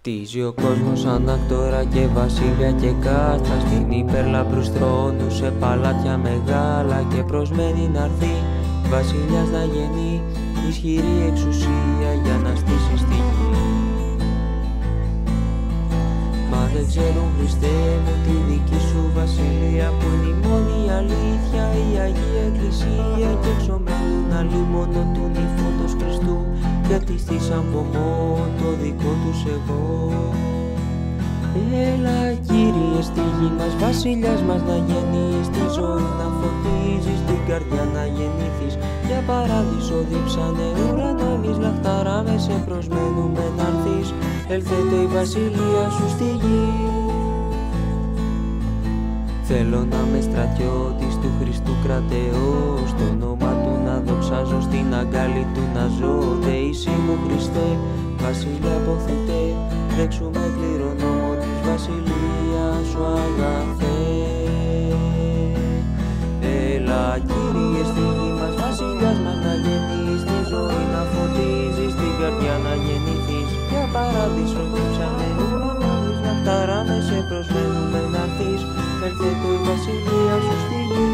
Χτίζει ο κόσμος σαν ακτόρα και βασίλεια και κάστα, στην υπερλαμπρούς θρόνους σε παλάτια μεγάλα, και προσμένει να'ρθεί βασιλιάς να γεννεί, ισχυρή εξουσία για να στήσει στη γη. Μα δεν ξέρουν, Χριστέ μου, τη δική σου βασιλεία, που είναι η μόνη αλήθεια, η Αγία Εκκλησία, και εξομέλουν αλλημονωτούν οι φόντος Χριστού, γιατί στήσαν πομό το δικό τους εγώ. Έλα Κύριε στη γη μας, βασιλιάς μας να γεννείς, τη ζωή να φωτίζεις, την καρδιά να γεννήθεις, για παράδεισο δίψανε ουρανό, εμείς λαχταράμε, σε προσμένουμε να'ρθείς, ελθέτω η βασιλεία σου στη γη. Θέλω να είμαι στρατιώτης του Χριστού κρατεός, στο όνομα του να δοξάζω, στην αγκάλη του να ζω. Δεήσι μου Χριστέ, βασιλιά αποθετέ, δέξουμε κληρονόμο της βασιλείας σου αγαθέ. Έλα Κύριε στη γη μας, βασιλιάς μας να γεννείς, τη ζωή να φωτίζεις, την καρδιά να γεννηθείς, για παράδεισο δίψαμε ουρανό, να φταράμε, σε προσμένουμε να'ρθείς, ελθέτω η βασιλεία σου στη γη.